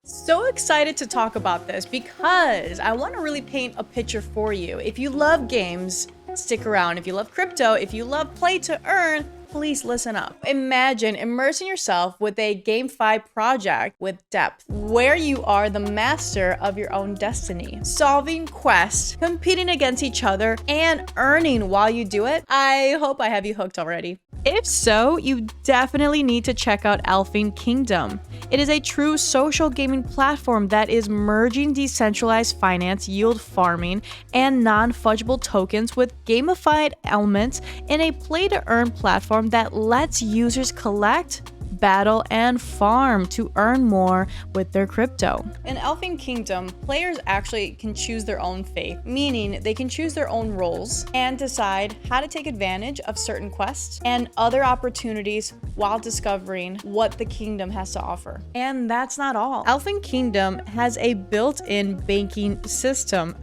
So excited to talk about this because I want to really paint a picture for you. If you love games, stick around. If you love crypto, if you love play to earn, please listen up. Imagine immersing yourself with a GameFi project with depth, where you are the master of your own destiny, solving quests, competing against each other, and earning while you do it. I hope I have you hooked already. If so, you definitely need to check out Elfin Kingdom. It is a true social gaming platform that is merging decentralized finance, yield farming, and non-fungible tokens with gamified elements in a play-to-earn platform that lets users collect, battle, and farm to earn more with their crypto. In Elfin Kingdom, players actually can choose their own fate, meaning they can choose their own roles and decide how to take advantage of certain quests and other opportunities while discovering what the kingdom has to offer. And that's not all. Elfin Kingdom has a built-in banking system.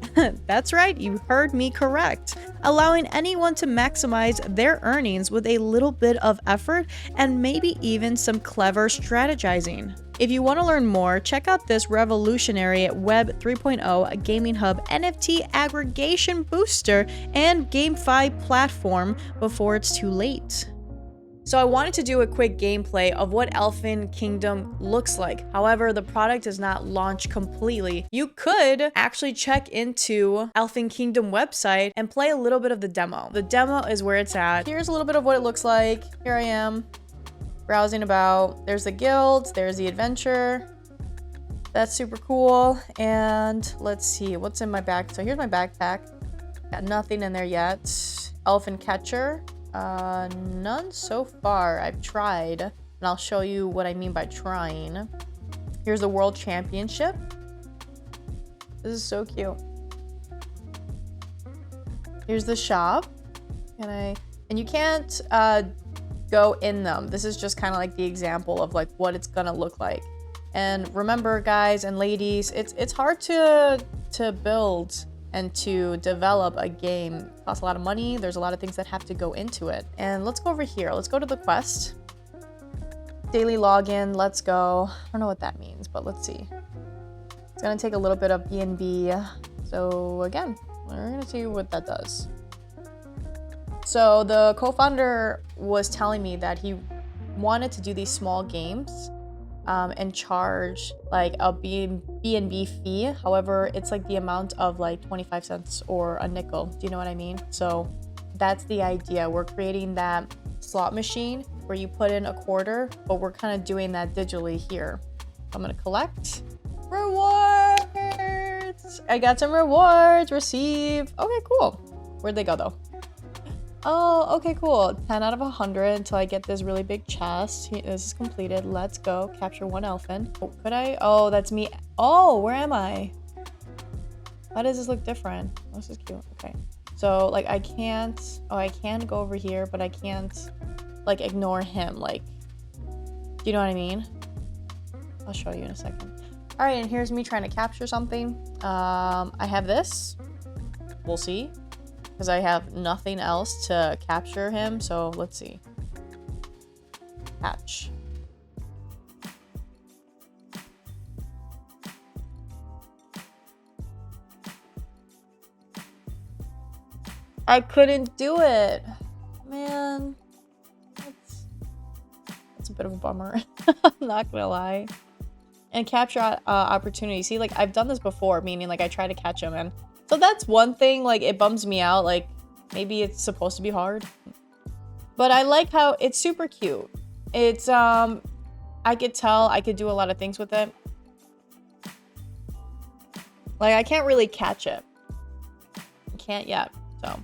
That's right, you heard me correct. Allowing anyone to maximize their earnings with a little bit of effort and maybe even some clever strategizing. If you want to learn more, check out this revolutionary Web 3.0 gaming hub NFT aggregation booster and GameFi platform before it's too late. So I wanted to do a quick gameplay of what Elfin Kingdom looks like. However, the product is not launched completely. You could actually check into Elfin Kingdom website and play a little bit of the demo. The demo is where it's at. Here's a little bit of what it looks like. Here I am browsing about. There's the guilds, there's the adventure. That's super cool. And let's see what's in my bag. So here's my backpack. Got nothing in there yet. Elfin catcher. None so far. I've tried, and I'll show you what I mean by trying. Here's the World Championship. This is so cute. Here's the shop. And you can't go in them. This is just kind of like the example of like what it's gonna look like. And remember, guys and ladies, it's hard to build and to develop a game. It costs a lot of money. There's a lot of things that have to go into it. And let's go over here. Let's go to the quest. Daily login. Let's go. I don't know what that means, but let's see. It's gonna take a little bit of BNB. So again, we're gonna see what that does. So the co-founder was telling me that he wanted to do these small games and charge like a BNB fee. However, it's like the amount of like 25 cents or a nickel. Do you know what I mean? So that's the idea. We're creating that slot machine where you put in a quarter, but we're kind of doing that digitally here. I'm gonna collect rewards. I got some rewards. Receive. Okay, cool. Where'd they go though? Oh, okay, cool. 10 out of 100 until I get this really big chest. This is completed. Let's go. Capture one elfin. Oh, could I? Oh, that's me. Oh, where am I? Why does this look different? Oh, this is cute. Okay. So, like, I can't... Oh, I can go over here, but I can't, like, ignore him. Like, do you know what I mean? I'll show you in a second. All right, and here's me trying to capture something. I have this. We'll see. Because I have nothing else to capture him, so let's see. Catch. I couldn't do it. Man. That's a bit of a bummer. I'm not gonna lie. And capture opportunity. See, like, I've done this before, meaning, like, I try to catch him, and so that's one thing, like, it bums me out. Like, maybe it's supposed to be hard. But I like how it's super cute. It's, I could tell I could do a lot of things with it. Like, I can't really catch it. I can't yet, so.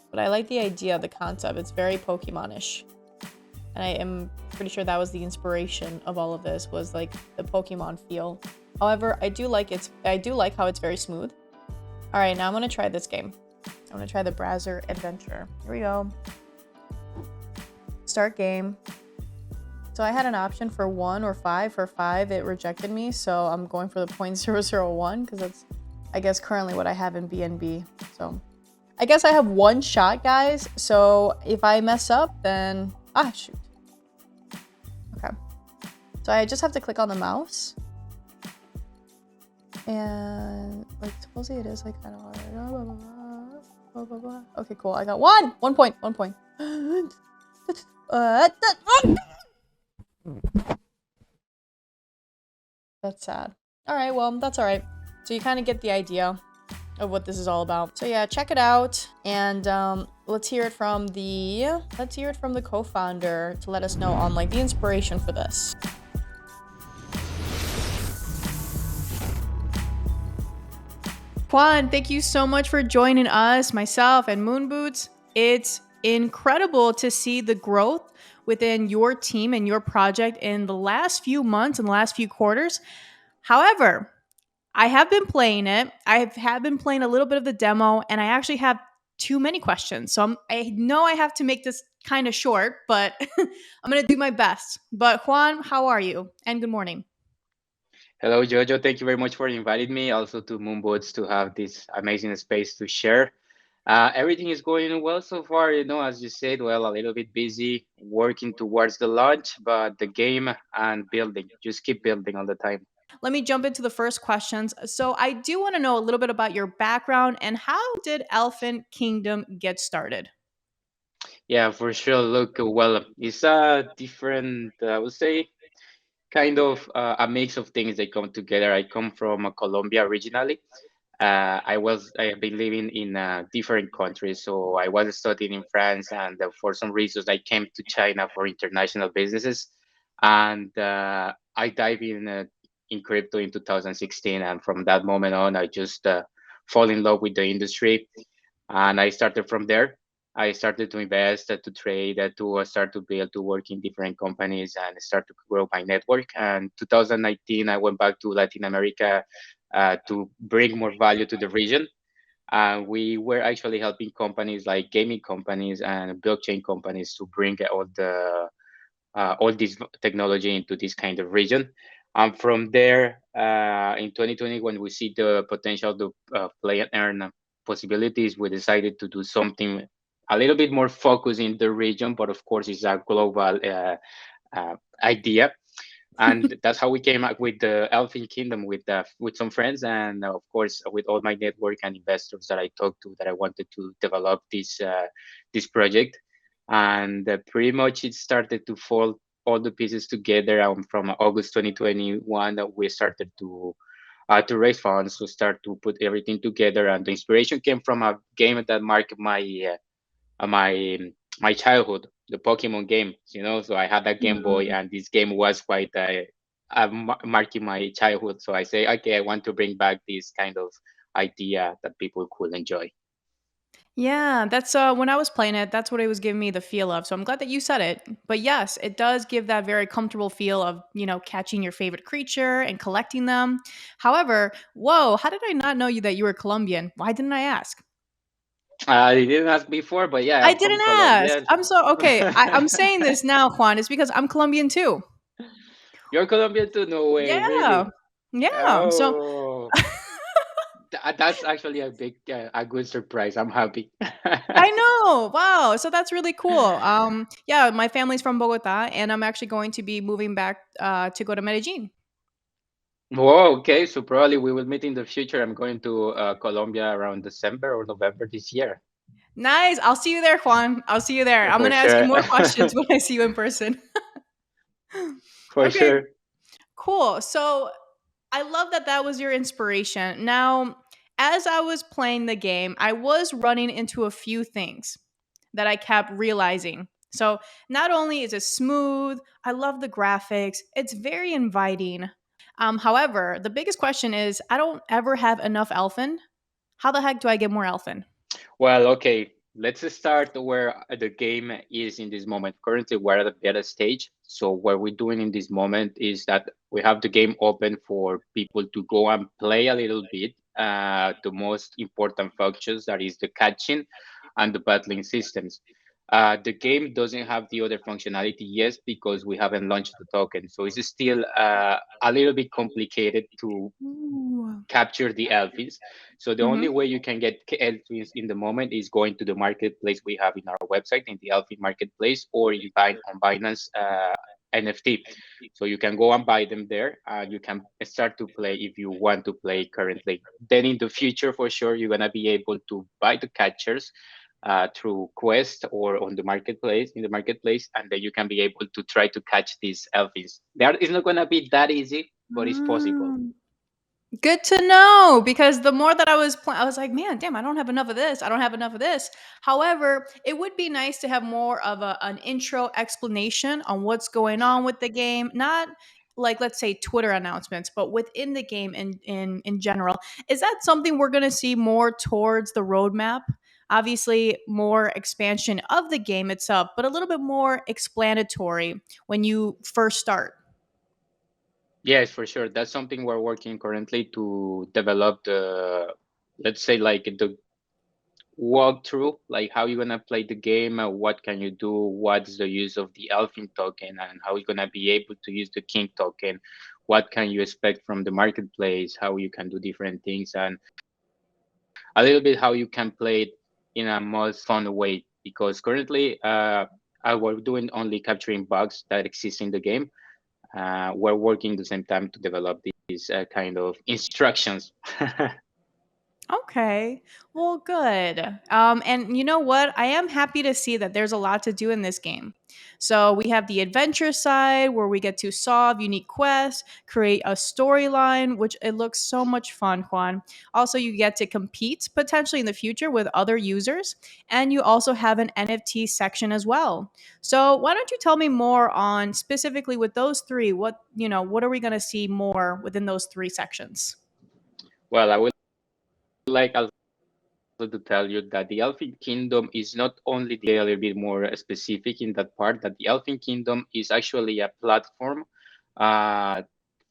But I like the idea, the concept. It's very Pokemon-ish. And I am pretty sure that was the inspiration of all of this, was, like, the Pokemon feel. However, I do like how it's very smooth. All right, now I'm gonna try this game. I'm gonna try the browser adventure. Here we go. Start game. So I had an option for 1 or 5. For 5, it rejected me. So I'm going for the 0.001 because that's, I guess, currently what I have in BNB. So I guess I have one shot, guys. So if I mess up, then shoot. Okay. So I just have to click on the mouse. And like supposedly it is like kind of hard. Blah, blah, blah. Okay, cool. I got 1 point. That's sad. All right, well, that's all right. So you kind of get the idea of what this is all about. So yeah, check it out, and let's hear it from the co-founder to let us know on like the inspiration for this. Juan, thank you so much for joining us, myself and MoonBoots. It's incredible to see the growth within your team and your project in the last few months and the last few quarters. However, I have been playing it. I have been playing a little bit of the demo, and I actually have too many questions. So I know I have to make this kind of short, but I'm going to do my best. But Juan, how are you? And good morning. Hello, JoJo. Thank you very much for inviting me. Also to MoonBoots to have this amazing space to share. Everything is going well so far. As you said, well, a little bit busy working towards the launch, but the game and building, just keep building all the time. Let me jump into the first questions. So I do want to know a little bit about your background and how did Elfin Kingdom get started? Yeah, for sure. Look, well, it's a different, I would say, kind of a mix of things that come together. I come from Colombia originally. I have been living in different countries. So I was studying in France, and for some reasons I came to China for international businesses, and I dive in crypto in 2016, and from that moment on, I just fall in love with the industry, and I started from there. I started to invest, to trade, to start to build, to work in different companies, and start to grow my network. And 2019, I went back to Latin America to bring more value to the region. We were actually helping companies like gaming companies and blockchain companies to bring all this technology into this kind of region. And from there, in 2020, when we see the potential to play and earn possibilities, we decided to do something a little bit more focused in the region, but of course, it's a global idea. And that's how we came up with the Elfin Kingdom with some friends, and of course with all my network and investors that I talked to, that I wanted to develop this project. And pretty much it started to fall all the pieces together. From August 2021, we started to raise funds, to start to put everything together, and the inspiration came from a game that marked my my childhood, the Pokemon games. So I had a Game Boy, and this game was quite marking my childhood. So I say, okay, I want to bring back this kind of idea that people could enjoy. Yeah, that's when I was playing it, that's what it was giving me the feel of. So I'm glad that you said it. But yes, it does give that very comfortable feel of, catching your favorite creature and collecting them. However, whoa, how did I not know that you were Colombian? Why didn't I ask? I didn't ask before, but yeah, I I'm from didn't ask. Colombia. I'm so okay. I'm saying this now, Juan. It's because I'm Colombian too. You're Colombian too? No way, Yeah. really? Yeah. So Oh, that's actually a good surprise. I'm happy. I know. Wow. So that's really cool. Yeah, my family's from Bogota and I'm actually going to be moving back to go to Medellin. Whoa, okay. So probably we will meet in the future. I'm going to Colombia around December or November this year. Nice. I'll see you there, Juan. I'll see you there. I'm For going to ask you sure. more questions when I see you in person. For Okay, sure. cool. So I love that that was your inspiration. Now, as I was playing the game, I was running into a few things that I kept realizing. So, not only is it smooth, I love the graphics, it's very inviting. However, the biggest question is I don't ever have enough elfin. How the heck do I get more elfin? Well, okay. Let's start where the game is in this moment. Currently, we're at a beta stage. So what we're doing in this moment is that we have the game open for people to go and play a little bit. The most important functions, that is the catching and the battling systems. The game doesn't have the other functionality yet because we haven't launched the token. So it's still a little bit complicated to Ooh. capture the elfins. So the only Mm-hmm. way you can get elfins in the moment is going to the marketplace we have in our website, in the elfin marketplace, or on Binance NFT. So you can go and buy them there. You can start to play if you want to play currently. Then in the future, for sure, you're gonna be able to buy the catchers through Quest or on the marketplace in the marketplace, and then you can be able to try to catch these elfins. It's not gonna be that easy, but it's possible. Mm. Good to know, because the more that I was like, man, damn, I don't have enough of this. I don't have enough of this. However, it would be nice to have more of an intro explanation on what's going on with the game, not like, let's say, Twitter announcements, but within the game in general. Is that something we're going to see more towards the roadmap? Obviously, more expansion of the game itself, but a little bit more explanatory when you first start. Yes, for sure. That's something we're working currently to develop the, let's say, like the walkthrough, like how you're gonna play the game, what can you do, what's the use of the Elfin token, and how you're gonna be able to use the King token, what can you expect from the marketplace, how you can do different things, and a little bit how you can play it in a most fun way. Because currently, we're doing only capturing bugs that exist in the game. We're working at the same time to develop these kind of instructions. Okay. Well, good. And you know what? I am happy to see that there's a lot to do in this game. So we have the adventure side where we get to solve unique quests, create a storyline, which it looks so much fun, Juan. Also, you get to compete potentially in the future with other users, and you also have an NFT section as well. So why don't you tell me more on specifically with those three? What are we going to see more within those three sections? Well, I would like also to tell you that the Elfin Kingdom is not only a little bit more specific in that part, that the Elfin Kingdom is actually a platform uh,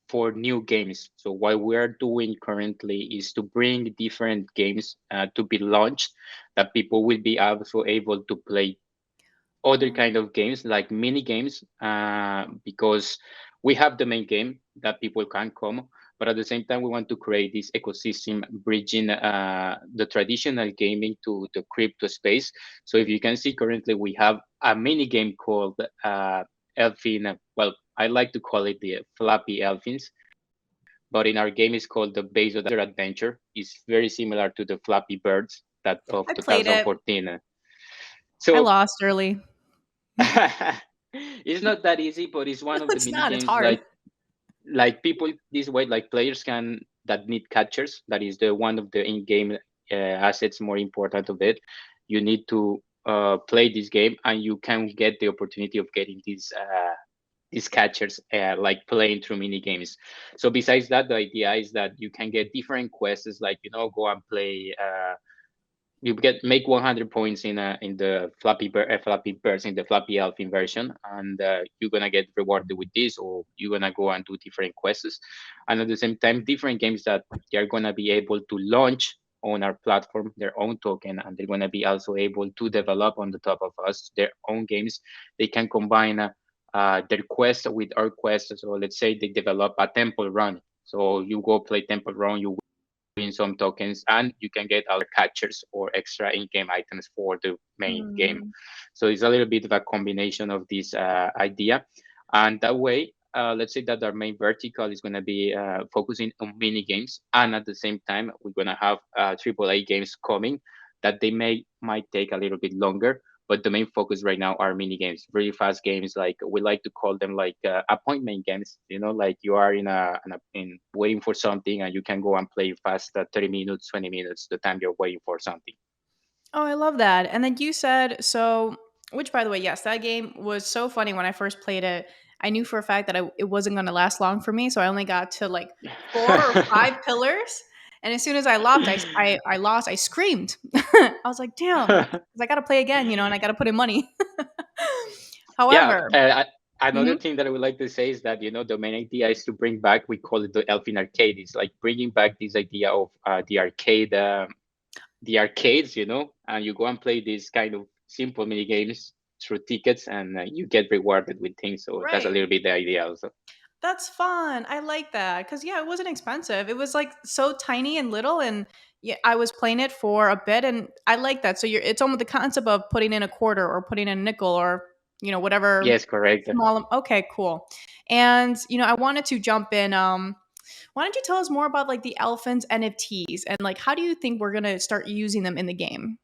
for new games. So what we're doing currently is to bring different games to be launched that people will be also able to play other kind of games like mini games because we have the main game that people can come, but at the same time we want to create this ecosystem bridging the traditional gaming to the crypto space. So if you can see currently we have a mini game called Elfin, well, I like to call it the Flappy Elfins, but in our game it's called the Base of Adventure. It's very similar to the Flappy Birds that of I played it. 2014. I So lost early. it's not that easy, but it's one of the It's mini not. It's games hard. like people this way, like players can that need catchers. That is the one of the in-game assets more important of it. You need to play this game, and you can get the opportunity of getting these catchers like playing through mini games. So besides that, the idea is that you can get different quests, like go and play. You get make 100 points in the Flappy Birds in the Flappy Elfin version, and you're gonna get rewarded with this, or you're gonna go and do different quests, and at the same time, different games that they're gonna be able to launch on our platform their own token, and they're gonna be also able to develop on the top of us their own games. They can combine their quest with our quest. So let's say they develop a temple run. So you go play temple run, you win some tokens, and you can get other catchers or extra in-game items for the main game. Mm. So it's a little bit of a combination of this idea, and that way, let's say that our main vertical is going to be focusing on mini games, and at the same time, we're going to have AAA games coming that they might take a little bit longer, but the main focus right now are mini games, really fast games. Like we like to call them like appointment games. Like you are in waiting for something, and you can go and play fast 30 minutes, 20 minutes, the time you're waiting for something. Oh, I love that. And then you said so. Which, by the way, yes, that game was so funny when I first played it. I knew for a fact that it wasn't going to last long for me, so I only got to like 4 or 5 pillars. And as soon as I lost, I lost. I screamed. I was like, "Damn!" 'Cause I got to play again, and I got to put in money. Yeah. However, Another mhm. thing that I would like to say is that the main idea is to bring back. We call it the Elfin Arcade. It's like bringing back this idea of the arcades, and you go and play these kind of simple mini games through tickets, and you get rewarded with things. So that's a Right. little bit the idea also. That's fun. I like that because yeah, it wasn't expensive. It was like so tiny and little, and yeah, I was playing it for a bit, and I like that. So it's almost the concept of putting in a quarter or putting in a nickel or whatever Yes, correct. small. Okay, cool. And I wanted to jump in. Why don't you tell us more about like the Elfins NFTs and like how do you think we're gonna start using them in the game?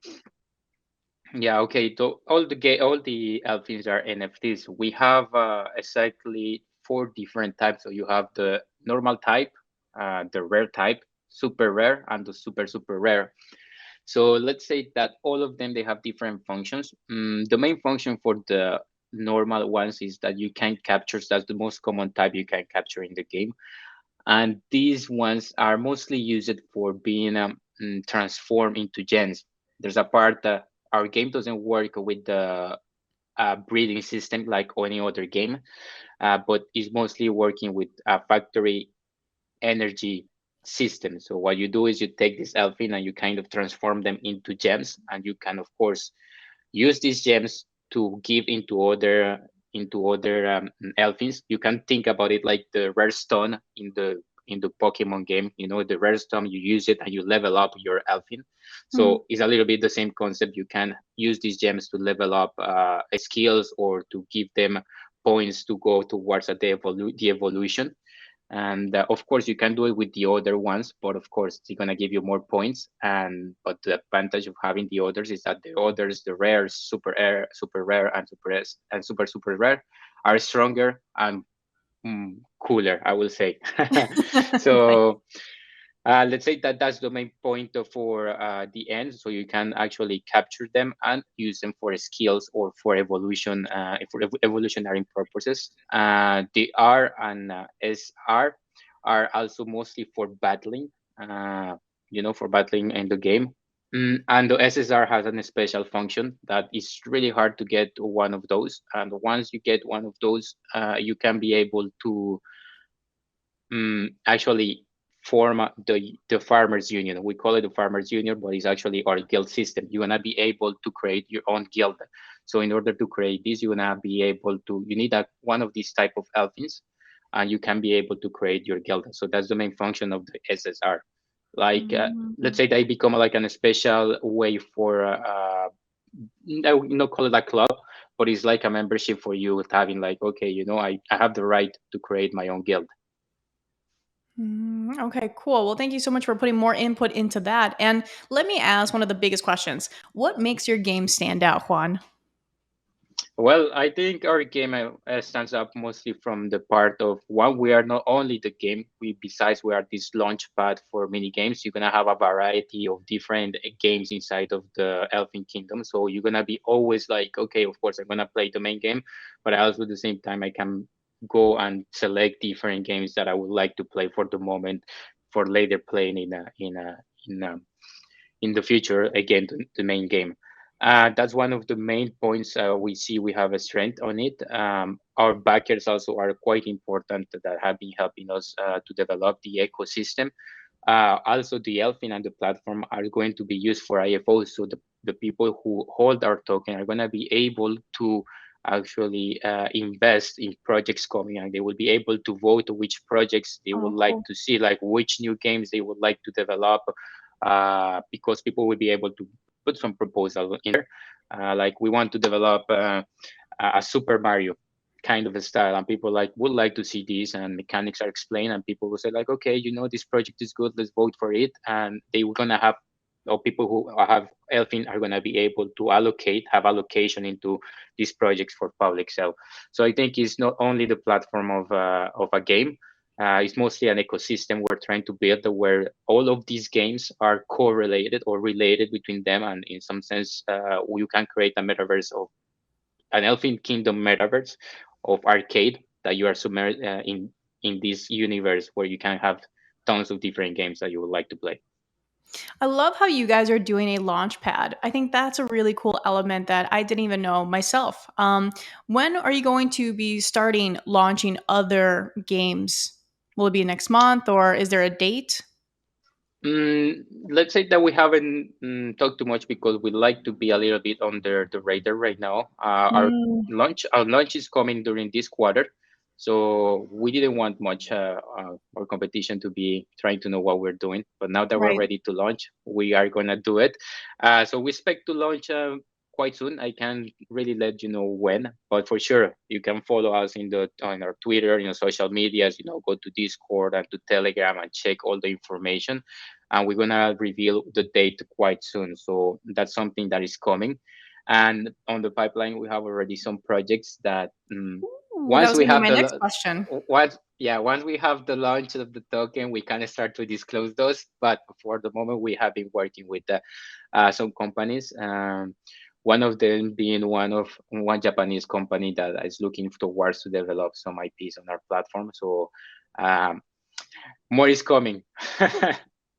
Yeah, okay. So all the elfins are NFTs. We have exactly four different types. So you have the normal type, the rare type, super rare, and the super rare. So let's say that all of them they have different functions. The main function for the normal ones is that you can capture. That's the most common type you can capture in the game, and these ones are mostly used for being transformed into gens. There's a part that our game doesn't work with the breeding system like any other game, but is mostly working with a factory energy system. So what you do is you take this elfin and you kind of transform them into gems, and you can of course use these gems to give into other elfins. You can think about it like the rare stone in the Pokemon game. The rare stone, you use it and you level up your elfin. Mhm. So it's a little bit the same concept. You can use these gems to level up skills or to give them points to go towards the evolution. And of course you can do it with the other ones, but of course it's going to give you more points. And but the advantage of having the others is that the others, the rare, super rare, and super rare, are stronger and cooler, I will say. Nice. So let's say that that's the main point for the end, so you can actually capture them and use them for skills or for evolutionary purposes. The R and SR are also mostly for battling, for battling in the game. And the SSR has a special function that is really hard to get one of those. And once you get one of those, you can be able to actually form the farmers union. We call it the farmers union, but it's actually our guild system. You're gonna be able to create your own guild. So in order to create this, you're gonna be able to. You need one of these type of elfins, and you can be able to create your guild. So that's the main function of the SSR. Like let's Mm. say they become like a special way for I would not call it a club, but it's like a membership for you, having like, okay, I have the right to create my own guild. Okay, cool. Well, thank you so much for putting more input into that. And let me ask one of the biggest questions. What makes your game stand out, Juan? Well, I think our game stands up mostly from the part of one, we are not only the game, besides we are this launch pad for mini games. You're gonna have a variety of different games inside of the Elfin Kingdom. So you're gonna be always like, okay, of course I'm gonna play the main game, but also at the same time I can go and select different games that I would like to play for the moment, for later playing in a in the future again the main game. That's one of the main points we see we have a strength on it. Our backers also are quite important that have been helping us to develop the ecosystem. Also, the Elfin and the platform are going to be used for IFOs, so the people who hold our token are going to be able to actually invest in projects coming, and they will be able to vote which projects they would Oh, like cool. to see, like which new games they would like to develop, because people will be able to put some proposal in there. Like we want to develop a Super Mario kind of a style, and people like would like to see this, and mechanics are explained, and people will say like, okay, this project is good, let's vote for it. And they were gonna have, or people who have Elfin are gonna be able to have allocation into these projects for public sale. So I think it's not only the platform of a game. It's mostly an ecosystem we're trying to build where all of these games are correlated or related between them, and in some sense, you can create a metaverse of an Elfin Kingdom metaverse of arcade that you are submerged in this universe where you can have tons of different games that you would like to play. I love how you guys are doing a launch pad. I think that's a really cool element that I didn't even know myself. When are you going to be starting launching other games? Will it be next month or is there a date? Let's say that we haven't talked too much because we like to be a little bit under the radar right now. Mm, Our launch is coming during this quarter, so we didn't want much our competition to be trying to know what we're doing. But now that we're right. ready to launch, we are gonna do it. So we expect to launch quite soon. I can't really let you know when, but for sure you can follow us on our Twitter, social medias. Go to Discord and to Telegram and check all the information. And we're gonna reveal the date quite soon. So that's something that is coming. And on the pipeline, we have already some projects that Ooh, that once was we gonna be have my next question. once we have the launch of the token, we can start to disclose those. But for the moment, we have been working with some companies. One of them being one Japanese company that is looking towards to develop some IPs on our platform. So um, more is coming.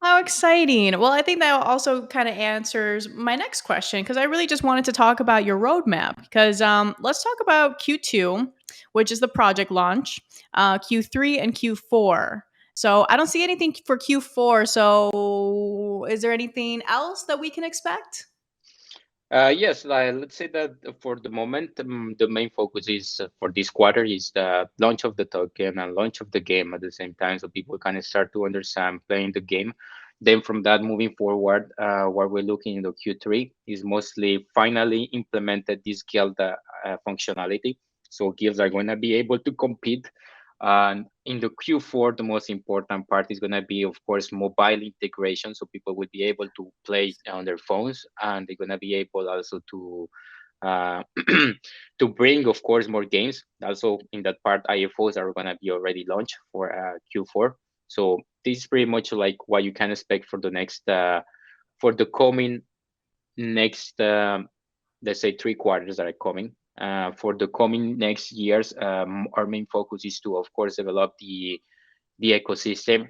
How exciting. Well, I think that also kind of answers my next question because I really just wanted to talk about your roadmap. Because let's talk about Q2, which is the project launch, Q3 and Q4. So I don't see anything for Q4. So is there anything else that we can expect? Yes, let's say that for the moment, the main focus is for this quarter is the launch of the token and launch of the game at the same time, so people can start to understand playing the game. Then from that, moving forward, what we're looking into Q3 is mostly finally implemented this guild functionality. So guilds are going to be able to compete. And in the Q4, the most important part is going to be, of course, mobile integration. So people will be able to play on their phones, and they're going to be able also to uh, to bring, of course, more games. Also, in that part, IFOs are going to be already launched for Q4. So this is pretty much like what you can expect for the next for the coming next let's say 3 quarters that are coming. For the coming next years, our main focus is to, of course, develop the ecosystem,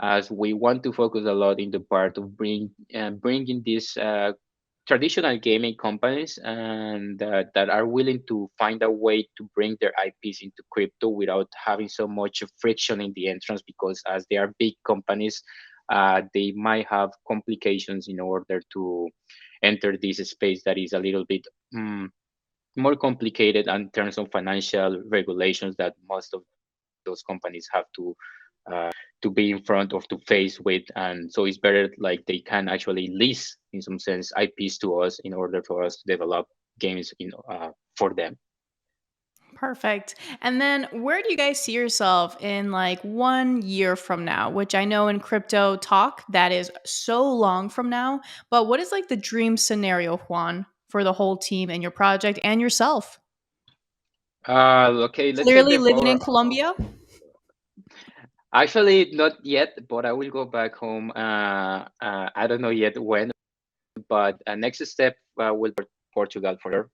as we want to focus a lot in the part of bringing these traditional gaming companies and that are willing to find a way to bring their IPs into crypto without having so much friction in the entrance, because as they are big companies, they might have complications in order to enter this space that is a little bit more complicated in terms of financial regulations that most of those companies have to be in front of, to face with. And so it's better like they can actually lease in some sense IPs to us in order for us to develop games for them. Perfect. And then where do you guys see yourself in like 1 year from now? Which I know in crypto talk that is so long from now. But what is like the dream scenario, Juan, for the whole team and your project and yourself? Okay, let's say Clearly that living for in Colombia? actually not yet, but I will go back home. I don't know yet when, but next step will be Portugal for sure.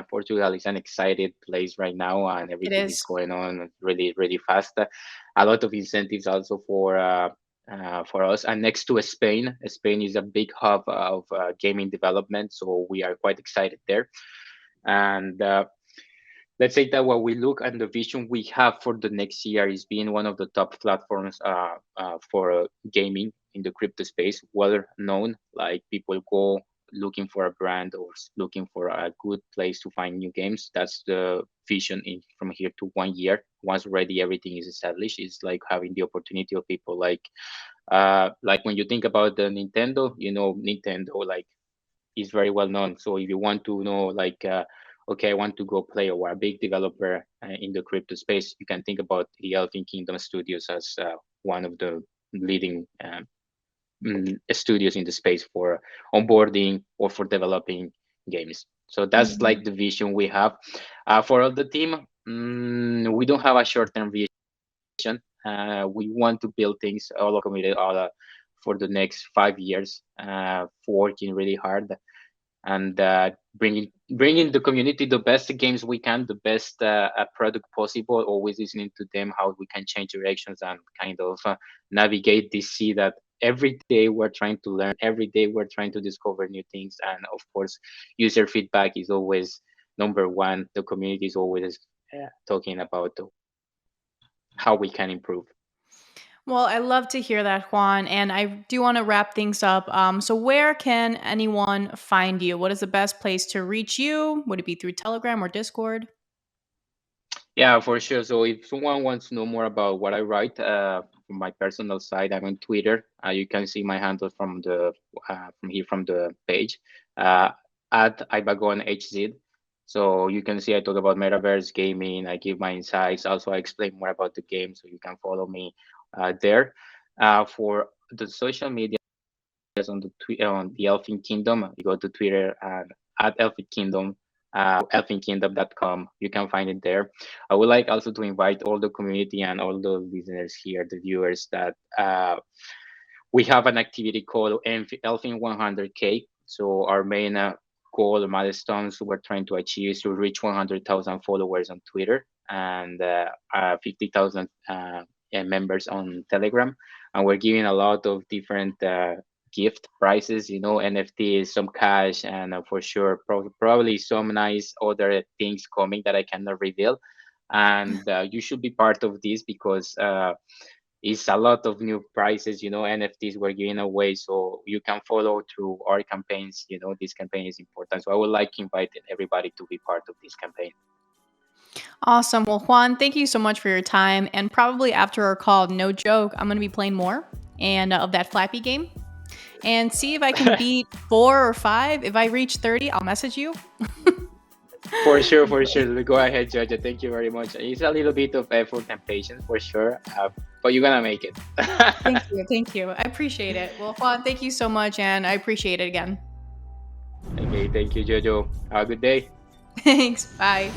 Portugal is an excited place right now, and It everything is is. going on really, really fast. A lot of incentives also for us. And next to Spain, Spain is a big hub of gaming development, so we are quite excited there. And let's say that what we look and the vision we have for the next year is being one of the top platforms for gaming in the crypto space, well known. Like people go looking for a brand or looking for a good place to find new games. That's the vision in from here to 1 year. Once already everything is established, it's like having the opportunity of people like when you think about the Nintendo, Nintendo like is very well known. So if you want to know like okay, I want to go play or a big developer in the crypto space, you can think about the Elfin Kingdom studios as one of the leading studios in the space for onboarding or for developing games. So that's Mhm. like the vision we have for all the team. We don't have a short-term vision. We want to build things all committed all for the next 5 years, working really hard and bringing the community the best games we can, the best product possible. Always listening to them, how we can change directions and kind of navigate this sea that every day we're trying to learn. Every day we're trying to discover new things, and of course, user feedback is always number one. The community is always talking about how we can improve. Well, I love to hear that, Juan. And I do want to wrap things up. So, where can anyone find you? What is the best place to reach you? Would it be through Telegram or Discord? Yeah, for sure. So if someone wants to know more about what I write from my personal side, I'm on Twitter. You can see my handle from the from here from the page. Uh, at Ibagon HZ. So you can see I talk about metaverse gaming. I give my insights. Also, I explain more about the game, so you can follow me there. For the social media on on the Elfin Kingdom, you go to Twitter and at Elfin Kingdom, elfinkingdom.com. You can find it there. I would like also to invite all the community and all the listeners here, the viewers, that we have an activity called Elfin 100K. So our main goal, milestones we're trying to achieve is to reach 100,000 followers on Twitter and 50,000 members on Telegram. And we're giving a lot of different gift prizes, NFTs, some cash, and for sure, probably some nice other things coming that I cannot reveal. And you should be part of this because it's a lot of new prizes, NFTs we're giving away. So you can follow through our campaigns. This campaign is important. So I would like to invite everybody to be part of this campaign. Awesome. Well, Juan, thank you so much for your time. And probably after our call, no joke, I'm going to be playing more and of that Flappy game and see if I can beat 4 or 5. If I reach 30, I'll message you. For sure. Go ahead, JoJo. Thank you very much. It's a little bit of effort and patience for sure, but you're gonna make it. Thank you. I appreciate it. Well, Juan, thank you so much, and I appreciate it again. Okay, thank you, JoJo. Have a good day. Thanks. Bye.